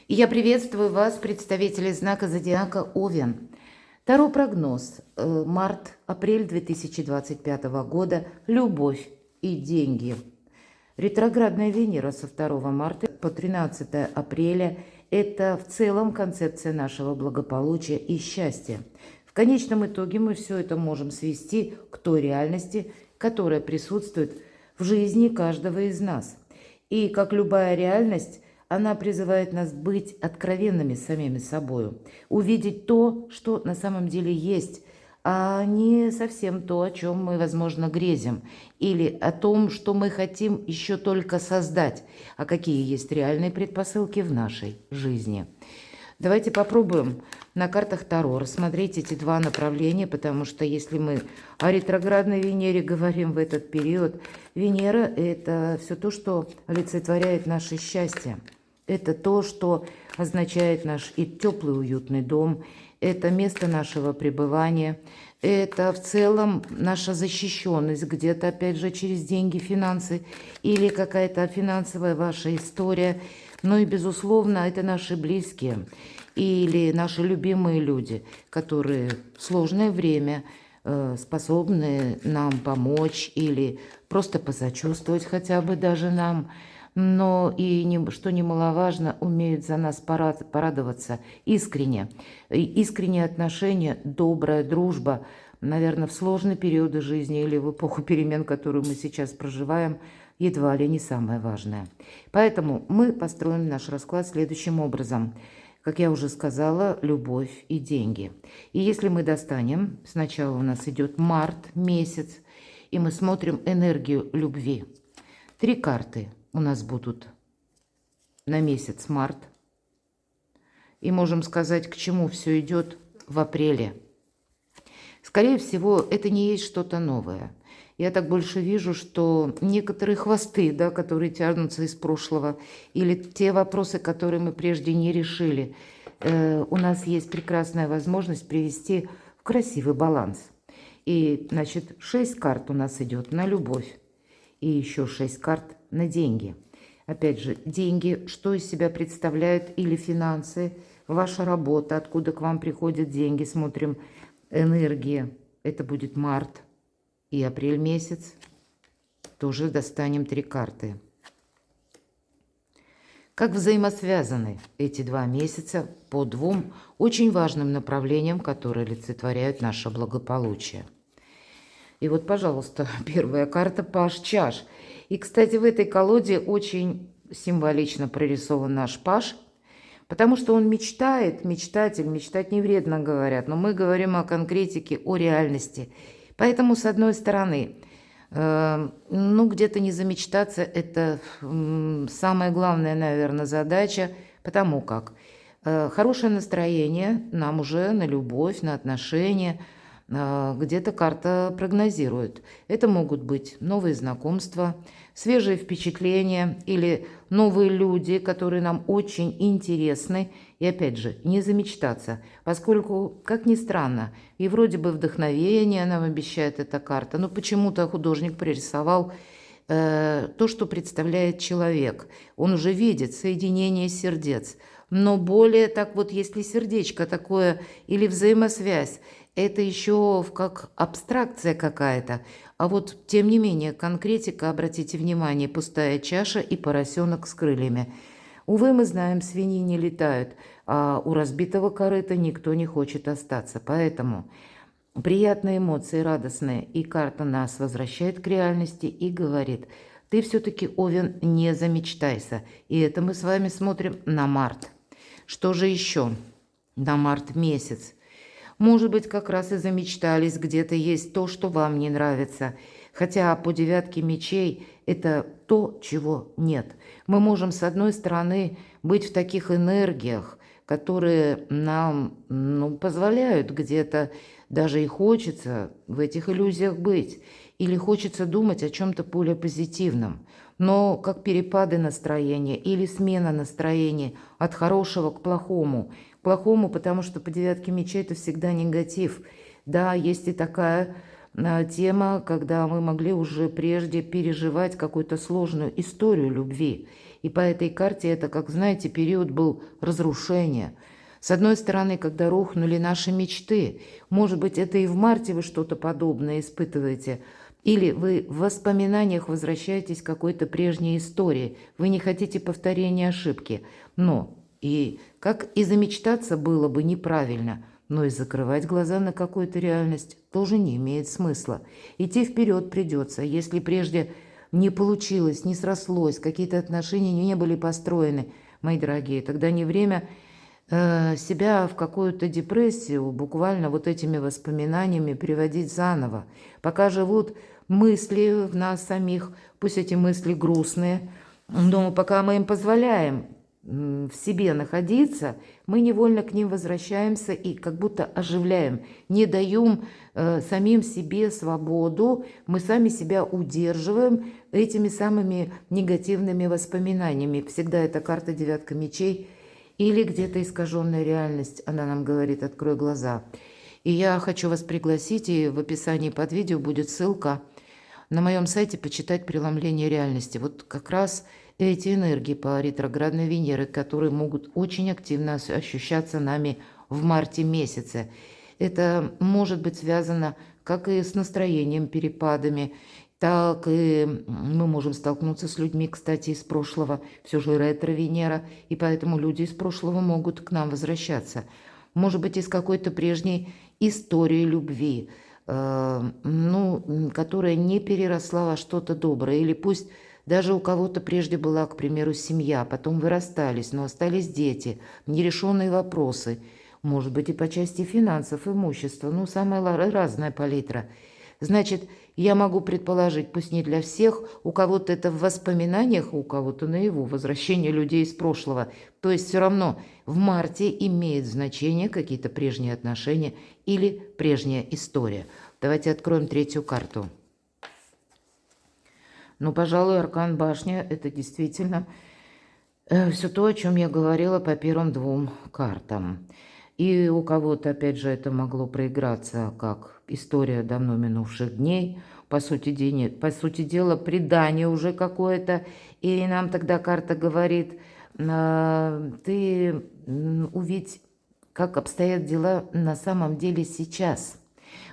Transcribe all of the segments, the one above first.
И я приветствую вас, представители знака зодиака Овен. Таро прогноз. Март-апрель 2025 года. Любовь и деньги. Ретроградная Венера со 2 марта по 13 апреля – это в целом концепция нашего благополучия и счастья. В конечном итоге мы все это можем свести к той реальности, которая присутствует в жизни каждого из нас. И как любая реальность, она призывает нас быть откровенными с самими собой, увидеть то, что на самом деле есть, а не совсем то, о чем мы, возможно, грезим, или о том, что мы хотим еще только создать, а какие есть реальные предпосылки в нашей жизни. Давайте попробуем на картах Таро рассмотреть эти два направления, потому что если мы о ретроградной Венере говорим в этот период, Венера – это все то, что олицетворяет наше счастье. Это то, что означает наш и теплый, уютный дом, это место нашего пребывания, это в целом наша защищенность где-то, опять же, через деньги, финансы или какая-то финансовая ваша история. Ну и, безусловно, это наши близкие или наши любимые люди, которые в сложное время способны нам помочь или просто посочувствовать хотя бы даже нам. Но и, что немаловажно, умеют за нас порадоваться искренне. Искренние отношения, добрая дружба, наверное, в сложные периоды жизни или в эпоху перемен, которую мы сейчас проживаем, едва ли не самое важное. Поэтому мы построим наш расклад следующим образом. Как я уже сказала, любовь и деньги. И если мы достанем, сначала у нас идет март месяц, и мы смотрим энергию любви. 3 карты у нас будут на месяц март. И можем сказать, к чему все идет в апреле. Скорее всего, это не есть что-то новое. Я так больше вижу, что некоторые хвосты, да, которые тянутся из прошлого, или те вопросы, которые мы прежде не решили, у нас есть прекрасная возможность привести в красивый баланс. И, значит, 6 карт у нас идет на любовь. И еще 6 карт на деньги. Опять же, деньги, что из себя представляют, или финансы, ваша работа, откуда к вам приходят деньги. Смотрим энергия. Это будет март и апрель месяц. Тоже достанем 3 карты. Как взаимосвязаны эти 2 месяца по 2 очень важным направлениям, которые олицетворяют наше благополучие. И вот, пожалуйста, первая карта Паж чаш. И, кстати, в этой колоде очень символично прорисован наш Паж, потому что он мечтает, мечтатель, мечтать не вредно, говорят, но мы говорим о конкретике, о реальности. Поэтому, с одной стороны, где-то не замечтаться – это самая главная, наверное, задача, потому как хорошее настроение нам уже на любовь, на отношения – где-то карта прогнозирует. Это могут быть новые знакомства, свежие впечатления или новые люди, которые нам очень интересны. И опять же, не замечтаться, поскольку, как ни странно, и вроде бы вдохновение нам обещает эта карта, но почему-то художник пририсовал то, что представляет человек. Он уже видит соединение сердец. Но более так вот, если сердечко такое или взаимосвязь, это еще как абстракция какая-то. А вот, тем не менее, конкретика, обратите внимание, пустая чаша и поросенок с крыльями. Увы, мы знаем, свиньи не летают, а у разбитого корыта никто не хочет остаться. Поэтому приятные эмоции, радостные, и карта нас возвращает к реальности и говорит: ты все-таки, Овен, не замечтайся. И это мы с вами смотрим на март. Что же еще на март месяц? Может быть, как раз и замечтались, где-то есть то, что вам не нравится. Хотя по 9 мечей это то, чего нет. Мы можем, с одной стороны, быть в таких энергиях, которые нам позволяют где-то, даже и хочется в этих иллюзиях быть. Или хочется думать о чем-то более позитивном. Но как перепады настроения или смена настроения от хорошего к плохому. Плохому, потому что по 9 мечей это всегда негатив. Да, есть и такая тема, когда мы могли уже прежде переживать какую-то сложную историю любви. И по этой карте это, как знаете, период был разрушения. С одной стороны, когда рухнули наши мечты, может быть, это и в марте вы что-то подобное испытываете, или вы в воспоминаниях возвращаетесь к какой-то прежней истории, вы не хотите повторения ошибки, но и как и замечтаться было бы неправильно, но и закрывать глаза на какую-то реальность тоже не имеет смысла. Идти вперед придется, если прежде не получилось, не срослось, какие-то отношения не были построены, мои дорогие, тогда не время себя в какую-то депрессию буквально вот этими воспоминаниями приводить заново. Пока живут мысли в нас самих, пусть эти мысли грустные, но пока мы им позволяем в себе находиться, мы невольно к ним возвращаемся и как будто оживляем, не даем самим себе свободу, мы сами себя удерживаем этими самыми негативными воспоминаниями. Всегда эта карта девятка мечей или где-то искаженная реальность, она нам говорит: открой глаза. И я хочу вас пригласить, и в описании под видео будет ссылка на моем сайте почитать преломление реальности. Вот как раз эти энергии по ретроградной Венеры, которые могут очень активно ощущаться нами в марте месяце. Это может быть связано как и с настроением, перепадами, так и мы можем столкнуться с людьми, кстати, из прошлого. Все же ретро-Венера, и поэтому люди из прошлого могут к нам возвращаться. Может быть, из какой-то прежней истории любви, которая не переросла во что-то доброе. Или пусть даже у кого-то прежде была, к примеру, семья, потом вы расстались, но остались дети, нерешенные вопросы. Может быть, и по части финансов, имущества, самая разная палитра. Значит, я могу предположить, пусть не для всех, у кого-то это в воспоминаниях, у кого-то наяву, возвращение людей из прошлого. То есть все равно в марте имеет значение какие-то прежние отношения или прежняя история. Давайте откроем третью карту. Пожалуй, аркан башня – это действительно все то, о чем я говорила по первым двум картам. И у кого-то, опять же, это могло проиграться как история давно минувших дней, по сути дела, предание уже какое-то. И нам тогда карта говорит: ты увидь, как обстоят дела на самом деле сейчас.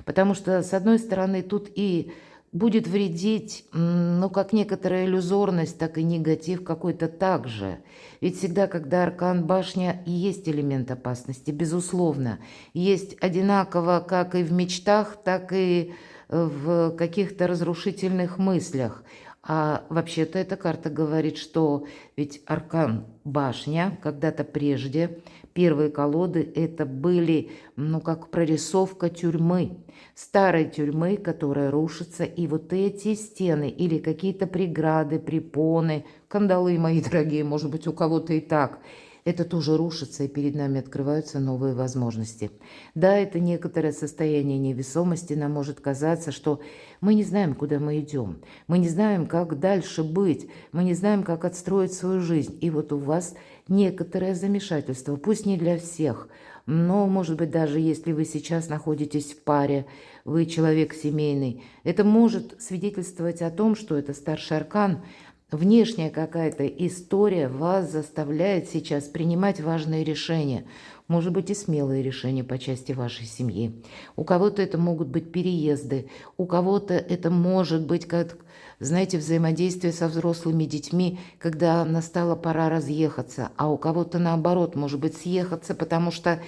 Потому что, с одной стороны, тут и будет вредить, как некоторая иллюзорность, так и негатив какой-то также. Ведь всегда, когда аркан башня, есть элемент опасности, безусловно. Есть одинаково как и в мечтах, так и в каких-то разрушительных мыслях. А вообще-то эта карта говорит, что ведь аркан башня когда-то прежде, первые колоды, это были, как прорисовка тюрьмы, старой тюрьмы, которая рушится, и вот эти стены или какие-то преграды, препоны, кандалы, мои дорогие, может быть, у кого-то и так, это тоже рушится, и перед нами открываются новые возможности. Да, это некоторое состояние невесомости, нам может казаться, что мы не знаем, куда мы идем, мы не знаем, как дальше быть, мы не знаем, как отстроить свою жизнь. И вот у вас некоторое замешательство, пусть не для всех, но, может быть, даже если вы сейчас находитесь в паре, вы человек семейный, это может свидетельствовать о том, что это старший аркан, внешняя какая-то история вас заставляет сейчас принимать важные решения, может быть, и смелые решения по части вашей семьи. У кого-то это могут быть переезды, у кого-то это может быть, как, знаете, взаимодействие со взрослыми детьми, когда настала пора разъехаться, а у кого-то наоборот, может быть, съехаться, потому что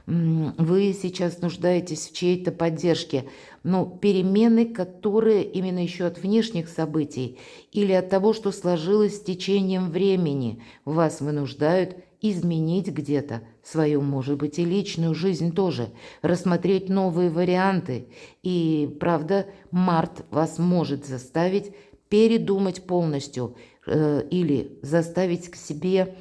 вы сейчас нуждаетесь в чьей-то поддержке. Перемены, которые именно еще от внешних событий или от того, что сложилось с течением времени, вас вынуждают изменить где-то свою, может быть, и личную жизнь тоже, рассмотреть новые варианты. И, правда, март вас может заставить передумать полностью или заставить к себе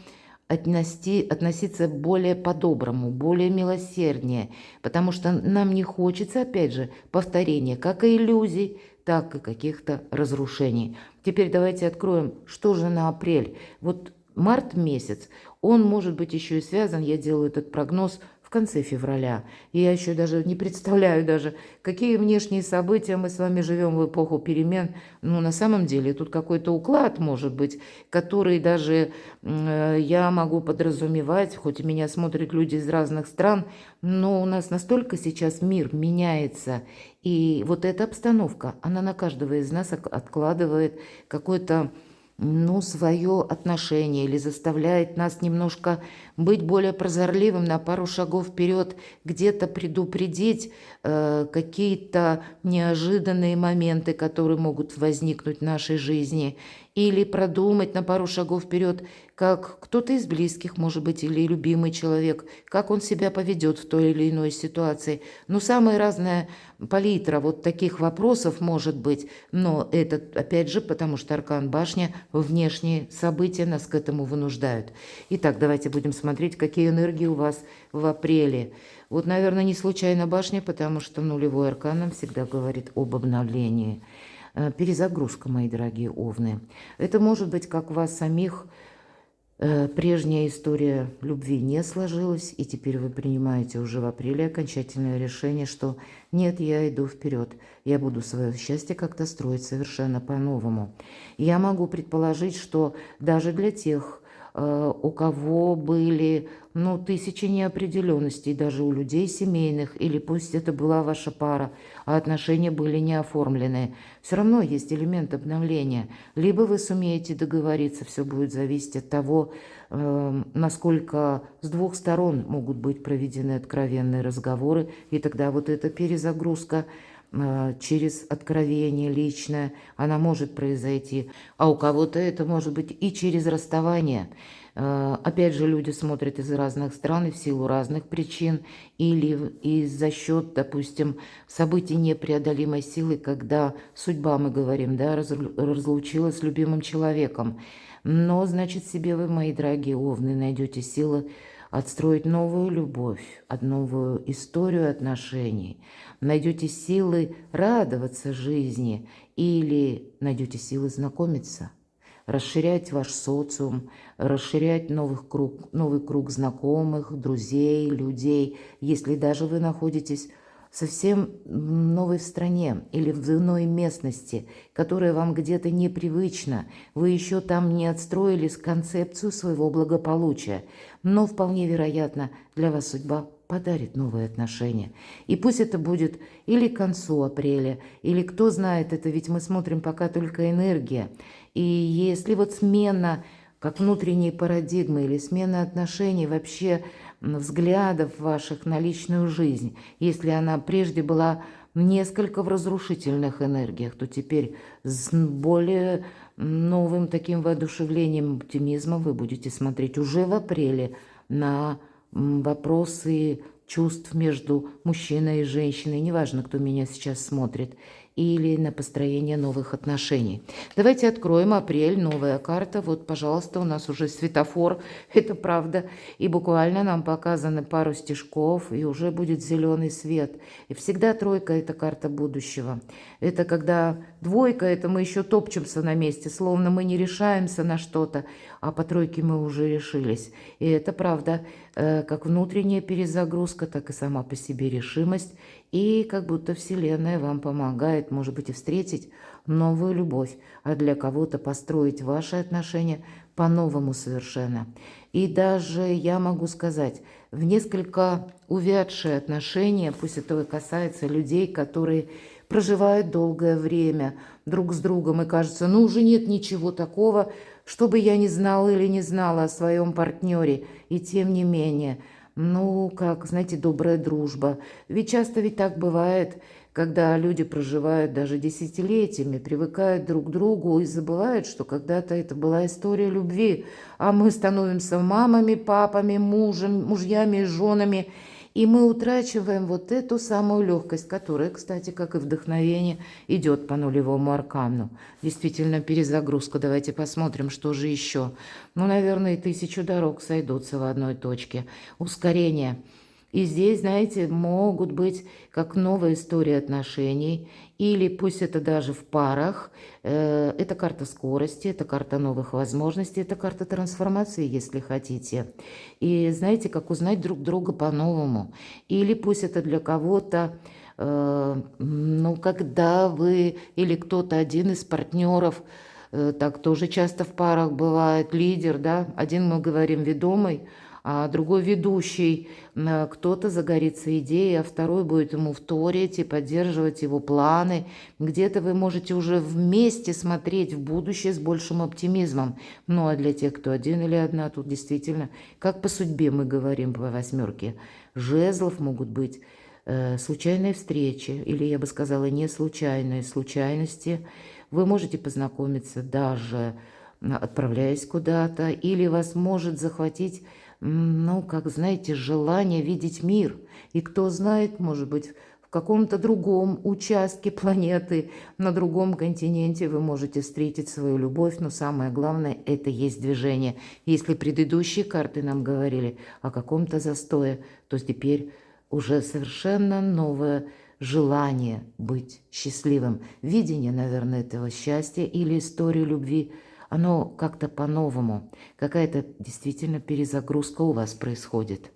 относиться более по-доброму, более милосерднее, потому что нам не хочется, опять же, повторения как и иллюзий, так и каких-то разрушений. Теперь давайте откроем, что же на апрель. Вот март месяц, он может быть еще и связан, я делаю этот прогноз, в конце февраля. И я еще даже не представляю даже, какие внешние события. Мы с вами живем в эпоху перемен. Ну, на самом деле, тут какой-то уклад может быть, который даже я могу подразумевать, хоть и меня смотрят люди из разных стран, но у нас настолько сейчас мир меняется. И вот эта обстановка, она на каждого из нас откладывает какое-то, ну, свое отношение или заставляет нас немножко быть более прозорливым, на пару шагов вперед, где-то предупредить какие-то неожиданные моменты, которые могут возникнуть в нашей жизни, или продумать на пару шагов вперед, как кто-то из близких, может быть, или любимый человек, как он себя поведет в той или иной ситуации. Ну, самая разная палитра вот таких вопросов может быть, но это, опять же, потому что аркан башня, внешние события нас к этому вынуждают. Итак, давайте будем смотреть, какие энергии у вас в апреле. Вот, наверное, не случайно башня, потому что нулевой аркан нам всегда говорит об обновлении. Перезагрузка, мои дорогие овны. Это может быть как у вас самих. Прежняя история любви не сложилась, и теперь вы принимаете уже в апреле окончательное решение, что нет, я иду вперед, я буду свое счастье как-то строить совершенно по-новому. Я могу предположить, что даже для тех, у кого были, ну, тысячи неопределенностей, даже у людей семейных, или пусть это была ваша пара, а отношения были не оформлены, все равно есть элемент обновления. Либо вы сумеете договориться, все будет зависеть от того, насколько с двух сторон могут быть проведены откровенные разговоры, и тогда вот эта перезагрузка через откровение личное, она может произойти. А у кого-то это может быть и через расставание. Опять же, люди смотрят из разных стран и в силу разных причин, или и за счет, допустим, событий непреодолимой силы, когда судьба, мы говорим, да, разлучилась с любимым человеком. Но, значит, себе вы, мои дорогие овны, найдете силы отстроить новую любовь, новую историю отношений, найдете силы радоваться жизни или найдете силы знакомиться, расширять ваш социум, расширять новый круг знакомых, друзей, людей, если даже вы находитесь совсем новой в стране или в иной местности, которая вам где-то непривычна, вы еще там не отстроили концепцию своего благополучия, но вполне вероятно для вас судьба подарит новые отношения. И пусть это будет или к концу апреля, или кто знает это, ведь мы смотрим пока только энергия. И если вот смена как внутренней парадигмы или смена отношений, вообще взглядов ваших на личную жизнь, если она прежде была несколько в разрушительных энергиях, то теперь с более новым таким воодушевлением, оптимизмом вы будете смотреть уже в апреле на вопросы чувств между мужчиной и женщиной, неважно, кто меня сейчас смотрит, или на построение новых отношений. Давайте откроем апрель, новая карта. Вот, пожалуйста, у нас уже светофор, это правда. И буквально нам показаны пару стежков, и уже будет зеленый свет. И всегда тройка – это карта будущего. Это когда двойка – это мы еще топчемся на месте, словно мы не решаемся на что-то, а по тройке мы уже решились. И это правда, как внутренняя перезагрузка, так и сама по себе решимость. И как будто Вселенная вам помогает, может быть, и встретить новую любовь, а для кого-то построить ваши отношения по-новому совершенно. И даже, я могу сказать, в несколько увядшие отношения, пусть это касается людей, которые проживают долгое время друг с другом, и кажется, ну уже нет ничего такого, чтобы я не знала или не знала о своем партнере, и тем не менее... Ну, как, знаете, добрая дружба. Ведь часто ведь так бывает, когда люди проживают даже десятилетиями, привыкают друг к другу и забывают, что когда-то это была история любви, а мы становимся мамами, папами, мужьями, женами, и мы утрачиваем вот эту самую легкость, которая, кстати, как и вдохновение, идет по нулевому аркану. Действительно, перезагрузка. Давайте посмотрим, что же еще. Ну, наверное, и 1000 дорог сойдутся в одной точке. Ускорение. И здесь, знаете, могут быть как новая история отношений, или пусть это даже в парах. Это карта скорости, это карта новых возможностей, это карта трансформации, если хотите. И знаете, как узнать друг друга по-новому. Или пусть это для кого-то, ну, когда вы или кто-то, один из партнеров, так тоже часто в парах бывает, лидер, да, один мы говорим ведомый, а другой ведущий. Кто-то загорится идеей, а второй будет ему вторить и поддерживать его планы. Где-то вы можете уже вместе смотреть в будущее с большим оптимизмом. Ну а для тех, кто один или одна, тут действительно, как по судьбе мы говорим по восьмерке, жезлов могут быть случайные встречи, или я бы сказала, не случайные случайности. Вы можете познакомиться даже отправляясь куда-то, или вас может захватить, ну, как знаете, желание видеть мир. И кто знает, может быть, в каком-то другом участке планеты, на другом континенте вы можете встретить свою любовь, но самое главное, это есть движение. Если предыдущие карты нам говорили о каком-то застое, то теперь уже совершенно новое желание быть счастливым. Видение, наверное, этого счастья или историю любви, оно как-то по-новому. Какая-то действительно перезагрузка у вас происходит.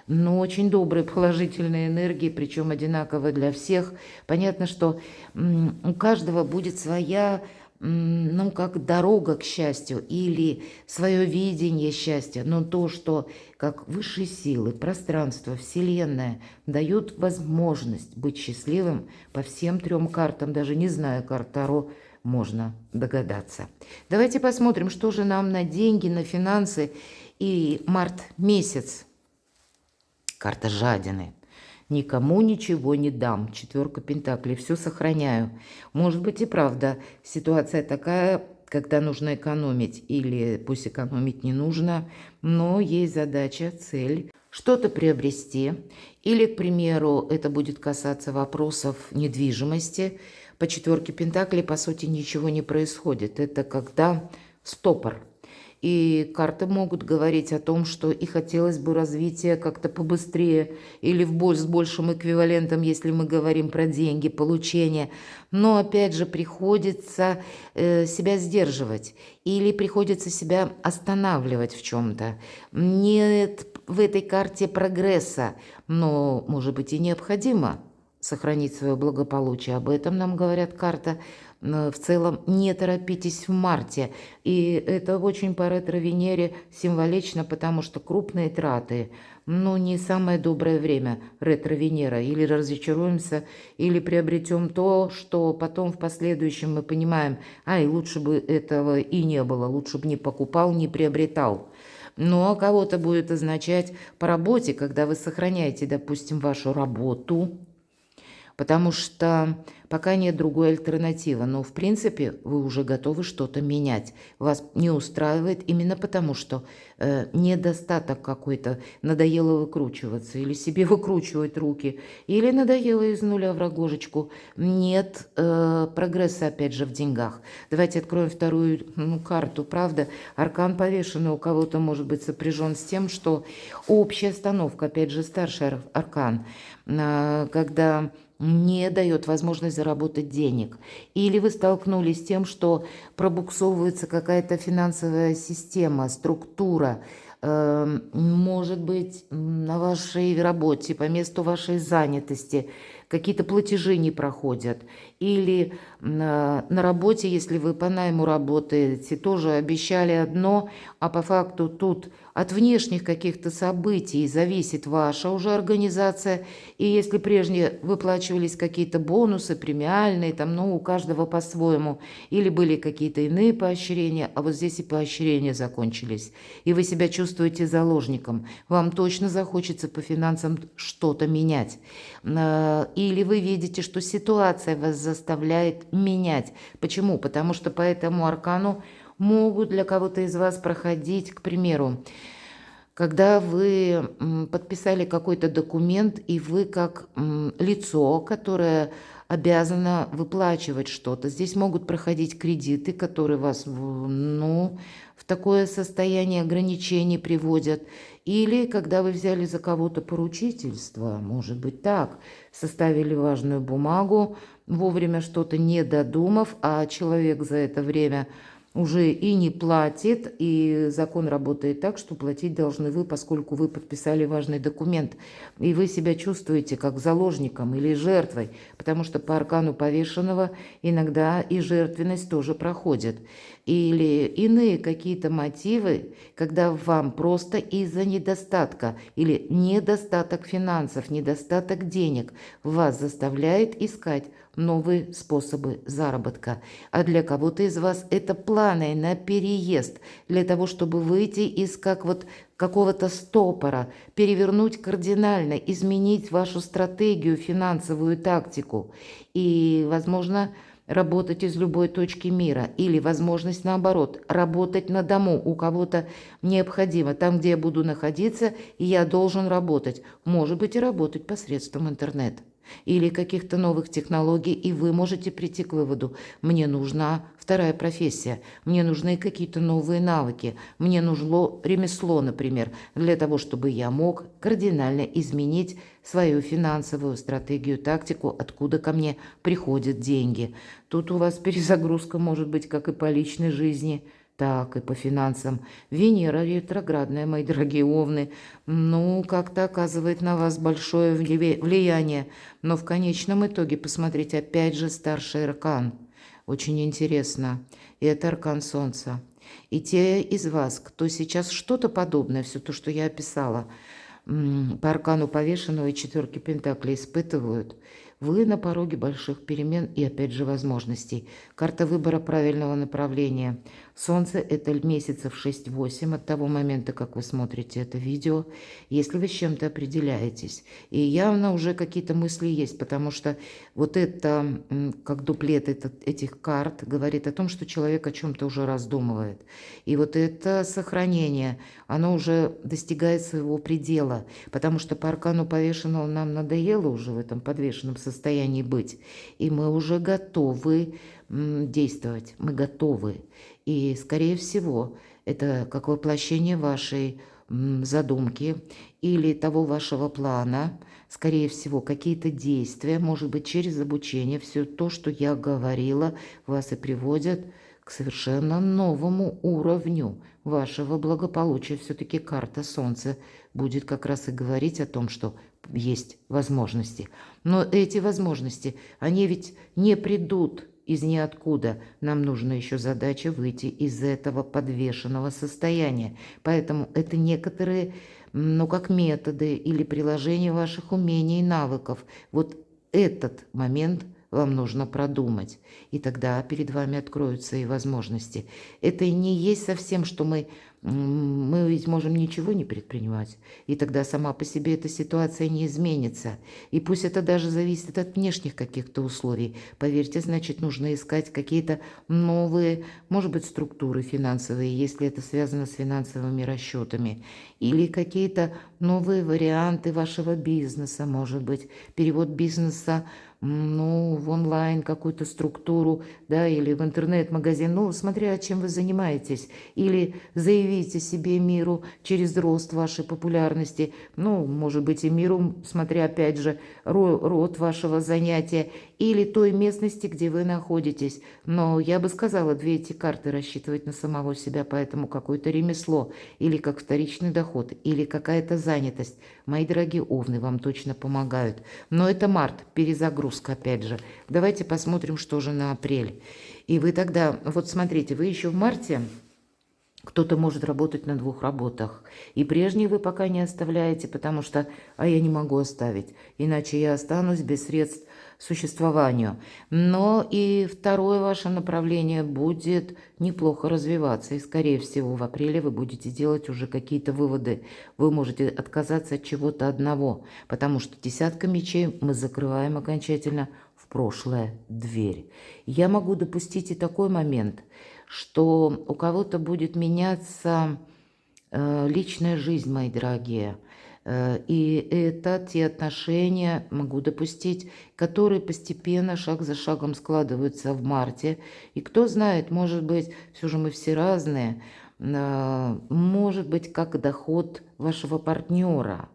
Но очень добрые положительные энергии, причем одинаково для всех. Понятно, что у каждого будет своя, ну, как дорога к счастью или свое видение счастья. Но то, что как высшие силы, пространство, Вселенная дают возможность быть счастливым по всем трем картам, даже не зная карт Таро, можно догадаться. Давайте посмотрим, что же нам на деньги, на финансы и март месяц. Карта жадины. Никому ничего не дам. Четверка пентаклей. Все сохраняю. Может быть и правда ситуация такая, когда нужно экономить. Или пусть экономить не нужно, но есть задача, цель. Что-то приобрести. Или, к примеру, это будет касаться вопросов недвижимости. По четверке пентаклей, по сути, ничего не происходит. Это когда стопор. И карты могут говорить о том, что и хотелось бы развития как-то побыстрее или с большим эквивалентом, если мы говорим про деньги, получение. Но опять же приходится себя сдерживать или приходится себя останавливать в чем-то. Нет в этой карте прогресса, но, может быть, и необходимо сохранить свое благополучие. Об этом нам говорят карта. В целом не торопитесь в марте. И это очень по ретро-Венере символично, потому что крупные траты, ну, не самое доброе время ретро-Венера. Или разочаруемся, или приобретем то, что потом в последующем мы понимаем, ай, лучше бы этого и не было, лучше бы не покупал, не приобретал. Но кого-то будет означать по работе, когда вы сохраняете, допустим, вашу работу, потому что пока нет другой альтернативы. Но, в принципе, вы уже готовы что-то менять. Вас не устраивает именно потому, что недостаток какой-то, надоело выкручиваться, или себе выкручивать руки, или надоело из нуля в рогожечку. Нет прогресса, опять же, в деньгах. Давайте откроем вторую карту, правда? Аркан повешенный у кого-то может быть сопряжен с тем, что общая остановка, опять же, старший аркан, когда не дает возможность заработать денег. Или вы столкнулись с тем, что пробуксовывается какая-то финансовая система, структура, может быть, на вашей работе, по месту вашей занятости какие-то платежи не проходят. Или на работе, если вы по найму работаете, тоже обещали одно, а по факту тут от внешних каких-то событий зависит ваша уже организация. И если прежде выплачивались какие-то бонусы, премиальные, там, ну, у каждого по-своему, или были какие-то иные поощрения, а вот здесь и поощрения закончились, и вы себя чувствуете заложником, вам точно захочется по финансам что-то менять. Или вы видите, что ситуация вас заставляет менять. Почему? Потому что по этому аркану могут для кого-то из вас проходить, к примеру, когда вы подписали какой-то документ, и вы как лицо, которое обязана выплачивать что-то. Здесь могут проходить кредиты, которые вас, в такое состояние ограничений приводят. Или когда вы взяли за кого-то поручительство, может быть так, составили важную бумагу, вовремя что-то не додумав, а человек за это время уже и не платит, и закон работает так, что платить должны вы, поскольку вы подписали важный документ, и вы себя чувствуете как заложником или жертвой, потому что по аркану повешенного иногда и жертвенность тоже проходит. Или иные какие-то мотивы, когда вам просто из-за недостатка или недостаток финансов, недостаток денег вас заставляет искать новые способы заработка. А для кого-то из вас это планы на переезд, для того, чтобы выйти из какого-то стопора, перевернуть кардинально, изменить вашу стратегию, финансовую тактику. И, возможно, работать из любой точки мира. Или возможность, наоборот, работать на дому. У кого-то необходимо. Там, где я буду находиться, я должен работать. Может быть, и работать посредством интернета или каких-то новых технологий, и вы можете прийти к выводу: мне нужна вторая профессия, мне нужны какие-то новые навыки, мне нужно ремесло, например, для того, чтобы я мог кардинально изменить свою финансовую стратегию, тактику, откуда ко мне приходят деньги. Тут у вас перезагрузка может быть как и по личной жизни, так и по финансам. Венера ретроградная, мои дорогие овны, как-то оказывает на вас большое влияние. Но в конечном итоге, посмотрите, опять же старший аркан. Очень интересно. И это аркан Солнца. И те из вас, кто сейчас что-то подобное, все то, что я описала, по аркану повешенного и четверки пентаклей испытывают, вы на пороге больших перемен и, опять же, возможностей. Карта выбора правильного направления. Солнце – это месяцев 6-8 от того момента, как вы смотрите это видео, если вы с чем-то определяетесь. И явно уже какие-то мысли есть, потому что вот это, как дуплет этих карт, говорит о том, что человек о чем-то уже раздумывает. И вот это сохранение, оно уже достигает своего предела, потому что по аркану повешенного нам надоело уже в этом подвешенном состоянии быть, и мы уже готовы действовать, мы готовы. И, скорее всего, это как воплощение вашей задумки или того вашего плана, скорее всего, какие-то действия, может быть, через обучение, все то, что я говорила, вас и приводят к совершенно новому уровню вашего благополучия. Все-таки карта Солнца будет как раз и говорить о том, что есть возможности. Но эти возможности, они ведь не придут из ниоткуда. Нам нужна еще задача выйти из этого подвешенного состояния. Поэтому это некоторые, как методы или приложение ваших умений и навыков. Вот этот момент вам нужно продумать, и тогда перед вами откроются и возможности. Это не есть совсем, что мы ведь можем ничего не предпринимать, и тогда сама по себе эта ситуация не изменится. И пусть это даже зависит от внешних каких-то условий. Поверьте, значит, нужно искать какие-то новые, может быть, структуры финансовые, если это связано с финансовыми расчетами, или какие-то новые варианты вашего бизнеса, может быть, перевод бизнеса в онлайн какую-то структуру, да, или в интернет-магазин, смотря чем вы занимаетесь, или заявите себе миру через рост вашей популярности, может быть, и миру, смотря, опять же, род вашего занятия, или той местности, где вы находитесь. Но я бы сказала, две эти карты рассчитывать на самого себя, поэтому какое-то ремесло, или как вторичный доход, или какая-то занятость. Мои дорогие овны вам точно помогают. Но это март, перезагрузка, опять же. Давайте посмотрим, что же на апрель. И вы тогда, вот смотрите, вы еще в марте... Кто-то может работать на 2 работах. И прежние вы пока не оставляете, потому что, я не могу оставить, иначе я останусь без средств к существованию. Но и второе ваше направление будет неплохо развиваться. И, скорее всего, в апреле вы будете делать уже какие-то выводы. Вы можете отказаться от чего-то одного, потому что 10 мечей мы закрываем окончательно в прошлое дверь. Я могу допустить и такой момент, что у кого-то будет меняться личная жизнь, мои дорогие. И это те отношения, могу допустить, которые постепенно, шаг за шагом складываются в марте. И кто знает, может быть, все же мы все разные, может быть, как доход вашего партнера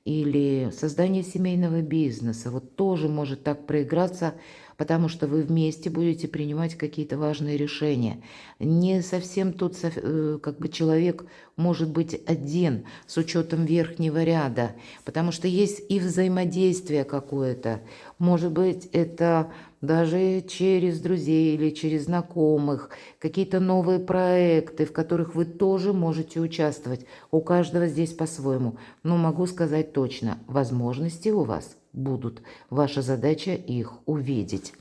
или создание семейного бизнеса. Вот тоже может так проиграться, потому что вы вместе будете принимать какие-то важные решения. Не совсем тут как бы человек может быть один с учетом верхнего ряда, потому что есть и взаимодействие какое-то. Может быть, это даже через друзей или через знакомых, какие-то новые проекты, в которых вы тоже можете участвовать. У каждого здесь по-своему. Но могу сказать точно, возможности у вас будут. Ваша задача их увидеть.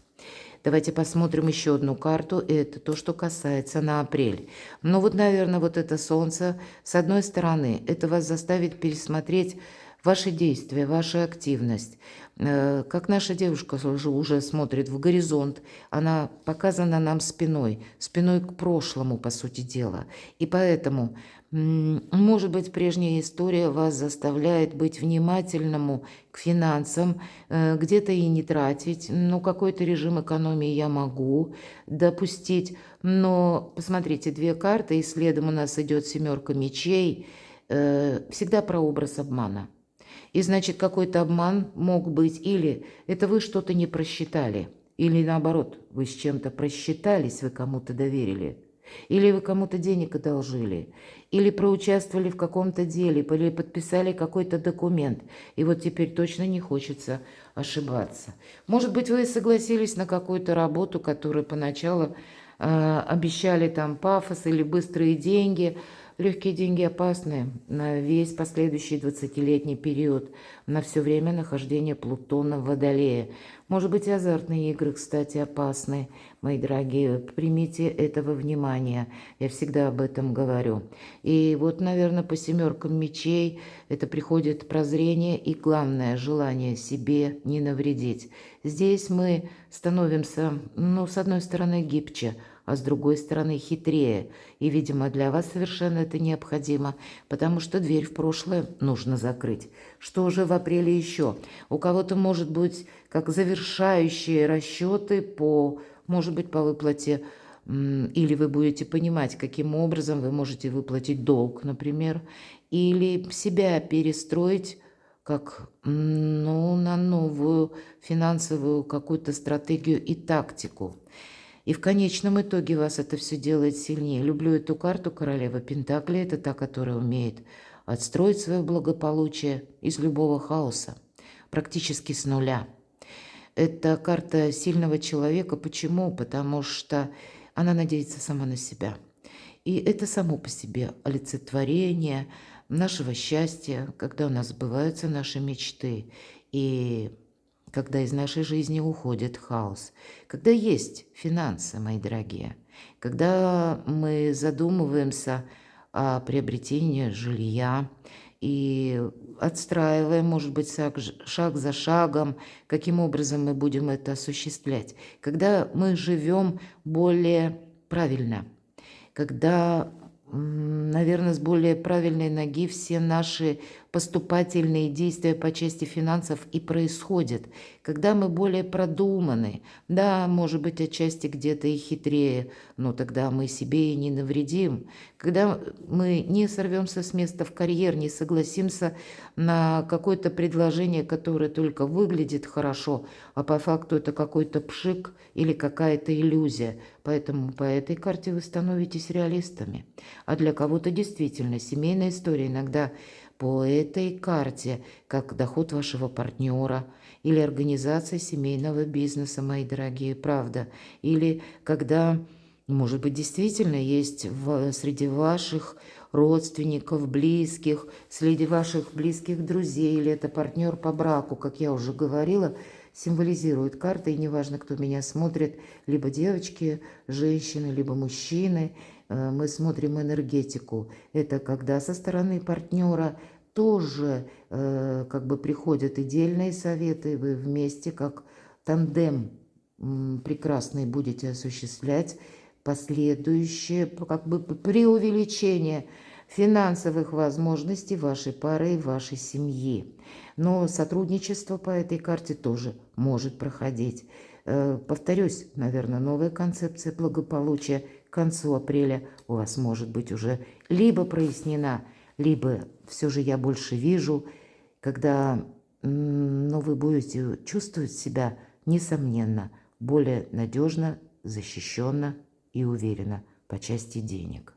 Давайте посмотрим еще одну карту. Это то, что касается на апрель. Ну вот, наверное, вот это солнце, с одной стороны, это вас заставит пересмотреть ваши действия, вашу активность. Как наша девушка уже смотрит в горизонт, она показана нам спиной к прошлому, по сути дела. И поэтому, может быть, прежняя история вас заставляет быть внимательному к финансам, где-то и не тратить. Ну, какой-то режим экономии я могу допустить. Но, посмотрите, две карты, и следом у нас идет семерка мечей. Всегда про образ обмана. И значит, какой-то обман мог быть, или это вы что-то не просчитали, или наоборот, вы с чем-то просчитались, вы кому-то доверили, или вы кому-то денег одолжили, или проучаствовали в каком-то деле, или подписали какой-то документ, и вот теперь точно не хочется ошибаться. Может быть, вы согласились на какую-то работу, которую поначалу обещали там пафос или быстрые деньги. Легкие деньги опасны на весь последующий 20-летний период, на все время нахождения Плутона в Водолее. Может быть, и азартные игры, кстати, опасны, мои дорогие. Примите этого внимания, я всегда об этом говорю. И вот, наверное, по семеркам мечей это приходит прозрение и, главное, желание себе не навредить. Здесь мы становимся, ну, с одной стороны, гибче, а с другой стороны хитрее. И, видимо, для вас совершенно это необходимо, потому что дверь в прошлое нужно закрыть. Что же в апреле еще? У кого-то может быть как завершающие расчеты по, может быть, по выплате, или вы будете понимать, каким образом вы можете выплатить долг, например, или себя перестроить как, ну, на новую финансовую какую-то стратегию и тактику. И в конечном итоге вас это все делает сильнее. Люблю эту карту королева Пентакли. Это та, которая умеет отстроить свое благополучие из любого хаоса, практически с нуля. Это карта сильного человека. Почему? Потому что она надеется сама на себя. И это само по себе олицетворение нашего счастья, когда у нас сбываются наши мечты. И когда из нашей жизни уходит хаос, когда есть финансы, мои дорогие, когда мы задумываемся о приобретении жилья и отстраиваем, может быть, шаг за шагом, каким образом мы будем это осуществлять, когда мы живем более правильно, когда, наверное, с более правильной ноги все наши поступательные действия по части финансов и происходят, когда мы более продуманы, да, может быть, отчасти где-то и хитрее, но тогда мы себе и не навредим, когда мы не сорвемся с места в карьер, не согласимся на какое-то предложение, которое только выглядит хорошо, а по факту это какой-то пшик или какая-то иллюзия. Поэтому по этой карте вы становитесь реалистами. А для кого-то действительно семейная история иногда по этой карте, как доход вашего партнера или организация семейного бизнеса, мои дорогие, правда. Или когда, может быть, действительно есть среди ваших родственников, близких, среди ваших близких друзей, или это партнер по браку, как я уже говорила, символизирует карта, и неважно, кто меня смотрит, либо девочки, женщины, либо мужчины, мы смотрим энергетику. Это когда со стороны партнера тоже как бы приходят идеальные советы, вы вместе как тандем прекрасный будете осуществлять последующее как бы преувеличение финансовых возможностей вашей пары и вашей семьи. Но сотрудничество по этой карте тоже может проходить. Повторюсь, наверное, новая концепция благополучия к концу апреля у вас может быть уже либо прояснена, либо все же я больше вижу, когда вы будете чувствовать себя, несомненно, более надежно, защищенно и уверенно по части денег.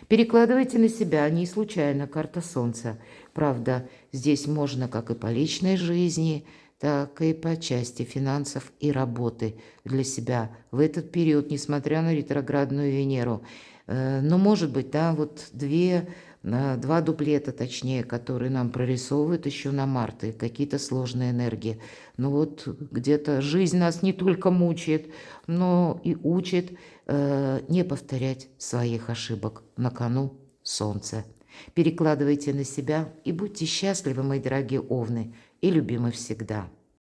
Перекладывайте на себя, не случайно карта Солнца. Правда, здесь можно как и по личной жизни, так и по части финансов и работы для себя в этот период, несмотря на ретроградную Венеру. Но может быть, да, вот два дуплета, точнее, которые нам прорисовывают еще на март, и какие-то сложные энергии. Но вот где-то жизнь нас не только мучает, но и учит не повторять своих ошибок. На кону Солнце. Перекладывайте на себя и будьте счастливы, мои дорогие овны, и любимы всегда.